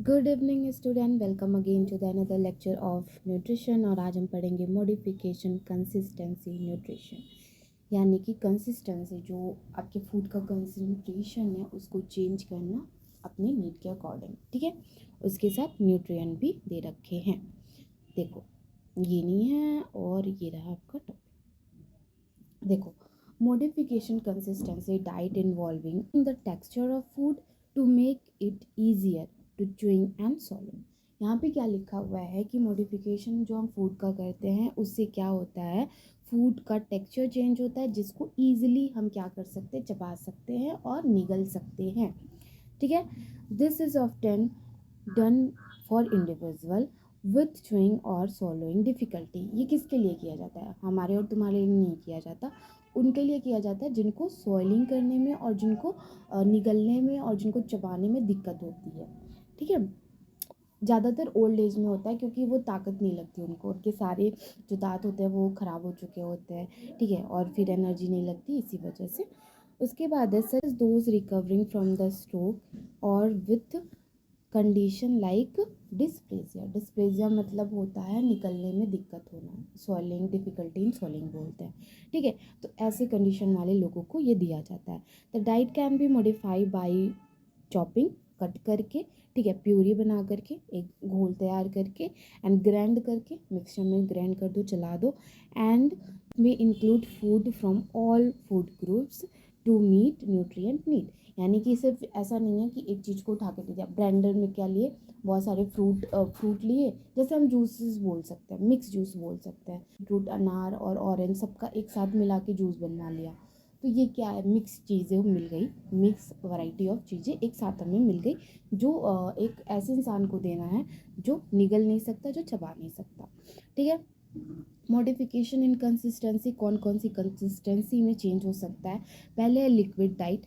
Good evening student, welcome again to the another lecture of nutrition. और आज हम पढ़ेंगे मॉडिफिकेशन कंसिस्टेंसी न्यूट्रिशन, यानी कि कंसिस्टेंसी जो आपके फूड का कंसंट्रेशन है उसको चेंज करना अपनी नीड के अकॉर्डिंग। ठीक है, उसके साथ न्यूट्रिएंट भी दे रखे हैं। देखो ये नहीं है और ये रहा आपका टॉपिक। देखो, modification consistency diet involving the texture of food to make it easier to chewing and swallowing. यहाँ पे क्या लिखा हुआ है कि मॉडिफिकेशन जो हम फूड का करते हैं उससे क्या होता है, फूड का टेक्सचर चेंज होता है जिसको ईजिली हम क्या कर सकते हैं, चबा सकते हैं और निगल सकते हैं। ठीक है, this is often done for individual with chewing और सॉलोइंग डिफ़िकल्टी। ये किसके लिए किया जाता है, हमारे और तुम्हारे लिए नहीं किया जाता, उनके लिए किया जाता है जिनको सॉइलिंग करने में और जिनको निगलने में और जिनको चबाने में दिक्कत होती है। ठीक है, ज़्यादातर ओल्ड एज में होता है क्योंकि वो ताकत नहीं लगती उनको, उनके सारे जो दांत होते हैं वो ख़राब हो चुके होते हैं। ठीक है, और फिर एनर्जी नहीं लगती इसी वजह से। उसके बाद है such those recovering from the stroke और with condition like diplegia. Diplegia मतलब होता है निकलने में दिक्कत होना, स्वॉलिंग डिफिकल्टी इन स्वॉलिंग बोलते हैं। ठीक है, तो ऐसे कंडीशन वाले लोगों को ये दिया जाता है। The diet can be modify by chopping, cut करके, ठीक है, प्यूरी बना करके, एक घोल तैयार करके एंड ग्राइंड करके, मिक्सचर में ग्राइंड कर दो, चला दो। And may include food from all food groups to meet nutrient need. यानी कि सिर्फ ऐसा नहीं है कि एक चीज़ को उठा के दे दिया। ब्लेंडर में क्या लिए, बहुत सारे फ्रूट लिए, जैसे हम जूसेस बोल सकते हैं, मिक्स जूस बोल सकते हैं, फ्रूट अनार और ऑरेंज सबका एक साथ मिला के जूस बनवा लिया। तो ये क्या है, मिक्स चीज़ें मिल गई, मिक्स वैरायटी ऑफ चीज़ें एक साथ हमें मिल गई, जो एक ऐसे इंसान को देना है जो निगल नहीं सकता, जो चबा नहीं सकता। ठीक है, मॉडिफिकेशन इन कंसिस्टेंसी, कौन कौन सी कंसिस्टेंसी में चेंज हो सकता है। पहले है लिक्विड डाइट।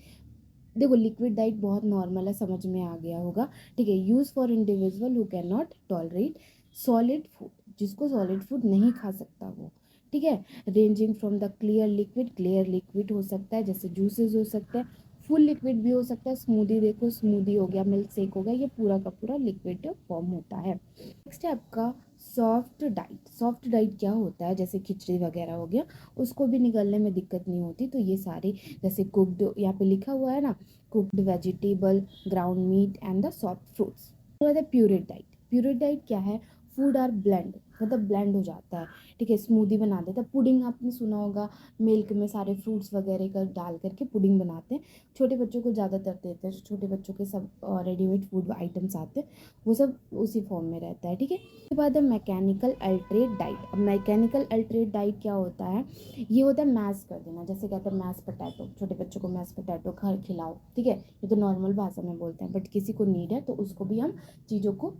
देखो लिक्विड डाइट बहुत नॉर्मल है, समझ में आ गया होगा। ठीक है, use for individual who can not tolerate solid food, जिसको सॉलिड फूड नहीं खा सकता वो। ठीक है, ranging from the clear liquid हो सकता है, जैसे जूसेस हो सकते हैं, फुल लिक्विड भी हो सकता है, स्मूदी देखो, स्मूदी हो गया, मिल्क शेक हो गया, ये पूरा का पूरा लिक्विड फॉर्म होता है। नेक्स्ट है आपका सॉफ्ट डाइट। सॉफ्ट डाइट क्या होता है, जैसे खिचड़ी वगैरह हो गया, उसको भी निगलने में दिक्कत नहीं होती, तो ये सारे जैसे कुक्ड, यहाँ पे लिखा हुआ है ना, cooked vegetable, ground meat and the soft fruits. उसके बाद है प्यूरेट डाइट। प्यूरेट डाइट क्या है, फूड आर ब्लेंड, मतलब ब्लेंड हो जाता है। ठीक है, स्मूदी बना देता है, पुडिंग आपने सुना होगा, मिल्क में सारे फ्रूट्स वगैरह का डाल करके पुडिंग बनाते हैं, छोटे बच्चों को ज़्यादातर देते हैं, छोटे बच्चों के सब रेडीमेड फूड आइटम्स आते हैं, वो सब उसी फॉर्म में रहता है। ठीक है, उसके बाद है मैकेनिकल अल्ट्रेट डाइट। अब मैकेनिकल अल्ट्रेट डाइट क्या होता है, ये होता है मैश कर देना, जैसे कहते हैं मैश पोटैटो, छोटे बच्चों को मैश पोटैटो घर खिलाओ। ठीक है, ये तो नॉर्मल भाषा में बोलते हैं, बट किसी को नीड है तो उसको भी हम चीज़ों को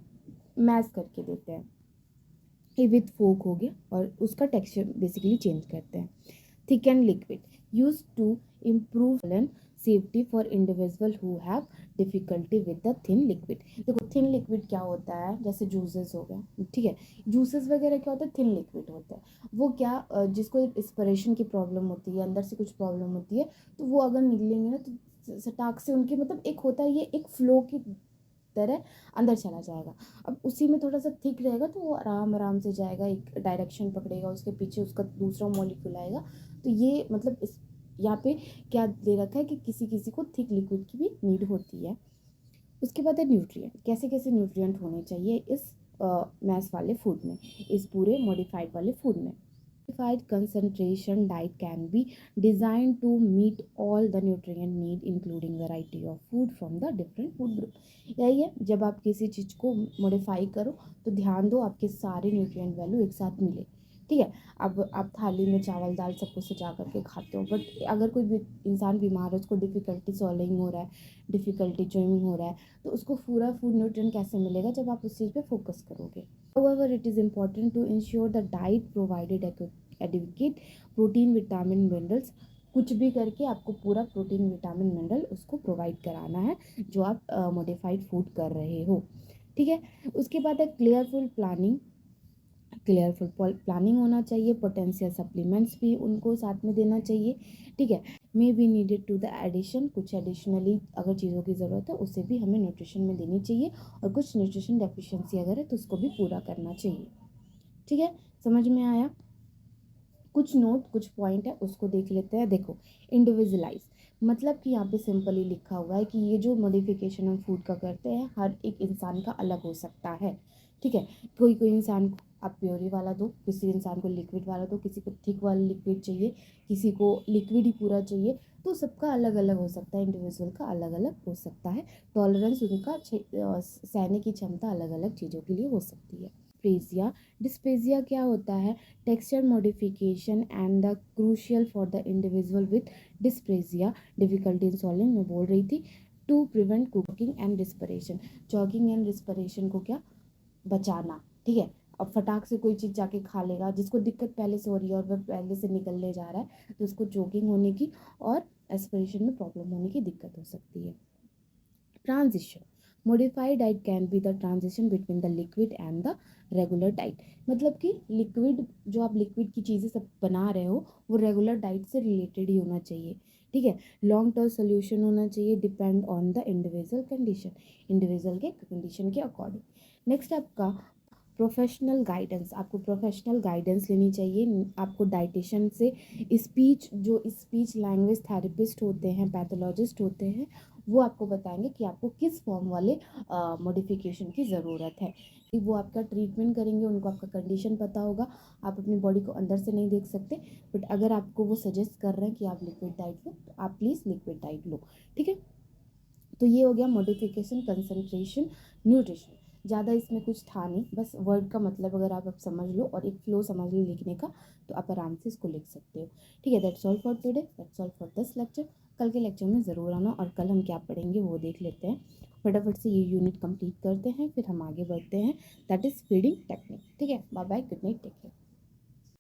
मैश करके देते हैं। ये विथ फोक हो गया, और उसका टेक्सचर बेसिकली चेंज करते हैं। Thick and liquid use to improve safety for individual who have difficulty with the thin liquid. देखो थिन लिक्विड क्या होता है, जैसे जूसेस हो गया, ठीक है, जूसेस वगैरह क्या होता है, थिन लिक्विड होता है। वो क्या जिसको इंस्पिरेशन की प्रॉब्लम होती है, अंदर से कुछ प्रॉब्लम होती है, तो वो अगर निकलेंगे ना तो सटाक से उनकी, मतलब एक होता है, ये एक फ्लो की तरह अंदर चला जाएगा। अब उसी में थोड़ा सा थिक रहेगा तो वो आराम आराम से जाएगा, एक डायरेक्शन पकड़ेगा, उसके पीछे उसका दूसरा मॉलिक्यूल आएगा। तो ये मतलब इस यहाँ पे क्या दे रखा है कि किसी किसी को थिक लिक्विड की भी नीड होती है। उसके बाद है न्यूट्रिएंट, कैसे कैसे न्यूट्रिएंट होने चाहिए इस मैस वाले फूड में, इस पूरे मॉडिफाइड वाले फूड में। Modified concentration diet can be designed to meet all the nutrient need including variety of food from the different food group। यही है, जब आप किसी चीज़ को मॉडिफाई करो तो ध्यान दो आपके सारे न्यूट्रिएंट वैल्यू एक साथ मिले। ठीक है, अब आप थाली में चावल दाल सब कुछ सजा करके खाते हो, बट अगर कोई भी इंसान बीमार है, उसको डिफ़िकल्टी सॉल्विंग हो रहा है, डिफ़िकल्टी च्यूइंग हो रहा है, तो उसको पूरा फूड न्यूट्रिएंट कैसे मिलेगा, जब आप उस चीज़ पे फोकस करोगे। However, it is important to ensure the diet provided adequate protein, vitamin, minerals। कुछ भी करके आपको पूरा प्रोटीन, विटामिन, मिनरल उसको प्रोवाइड कराना है जो आप मॉडिफाइड फूड कर रहे हो। ठीक है, उसके बाद है क्लियरफुल प्लानिंग। क्लियरफुल प्लानिंग होना चाहिए, पोटेंशियल सप्लीमेंट्स भी उनको साथ में देना चाहिए, ठीक है। May be needed to the addition, कुछ एडिशनली अगर चीज़ों की ज़रूरत है उसे भी हमें न्यूट्रिशन में देनी चाहिए, और कुछ न्यूट्रिशन डेफिशिएंसी अगर है तो उसको भी पूरा करना चाहिए, ठीक है। समझ में आया? कुछ नोट, कुछ पॉइंट है उसको देख लेते हैं। देखो, इंडिविजुअलाइज मतलब कि यहाँ पे सिंपली लिखा हुआ है कि ये जो मॉडिफिकेशन हम फूड का करते हैं हर एक इंसान का अलग हो सकता है, ठीक है। कोई कोई इंसान को आप प्योरी वाला दो, किसी इंसान को लिक्विड वाला दो, किसी को थिक वाला लिक्विड चाहिए, किसी को लिक्विड ही पूरा चाहिए, तो सबका अलग अलग हो सकता है, इंडिविजुअल का अलग अलग हो सकता है। टॉलरेंस उनका सहने की क्षमता अलग अलग चीज़ों के लिए हो सकती है। डिस्पेजिया, डिस्पेजिया क्या होता है? Texture modification and the crucial for the individual with dysphagia, difficulty in swallowing मैं बोल रही थी, to prevent choking and aspiration, choking and aspiration को क्या बचाना, ठीक है। अब फटाक से कोई चीज़ जाके खा लेगा, जिसको दिक्कत पहले से हो रही है और वह पहले से निकलने जा रहा है, तो उसको चोकिंग होने की और एस्पिरेशन में प्रॉब्लम होने की दिक्कत हो सकती है। Transition, modified diet can be the transition between the liquid and the regular diet, मतलब कि लिक्विड, जो आप लिक्विड की चीज़ें सब बना रहे हो वो रेगुलर डाइट से रिलेटेड ही होना चाहिए, ठीक है। लॉन्ग टर्म सोल्यूशन होना चाहिए, depend on the individual condition, individual के कंडीशन के अकॉर्डिंग। नेक्स्ट आपका प्रोफेशनल गाइडेंस, आपको प्रोफेशनल गाइडेंस लेनी चाहिए। आपको डाइटिशियन से स्पीच लैंग्वेज थेरेपिस्ट होते हैं, पैथोलॉजिस्ट होते हैं, वो आपको बताएंगे कि आपको किस फॉर्म वाले मॉडिफिकेशन की ज़रूरत है। वो आपका ट्रीटमेंट करेंगे, उनको आपका कंडीशन पता होगा, आप अपनी बॉडी को अंदर से नहीं देख सकते, बट अगर आपको वो सजेस्ट कर रहे हैं कि आप लिक्विड डाइट लो तो आप प्लीज़ लिक्विड डाइट लो, ठीक है। तो ये हो गया मॉडिफिकेशन, कंसंट्रेशन, न्यूट्रिशन। ज़्यादा इसमें कुछ था नहीं, बस वर्ड का मतलब अगर आप समझ लो और एक फ्लो समझ लो लिखने का, तो आप आराम से इसको लिख सकते हो, ठीक है। That's all for today, that's all for this lecture. कल के लेक्चर में ज़रूर आना, और कल हम क्या पढ़ेंगे वो देख लेते हैं। फटाफट से ये यूनिट कंप्लीट करते हैं, फिर हम आगे बढ़ते हैं, दैट इज़ फीडिंग टेक्निक, ठीक है। Bye bye, good night, take care.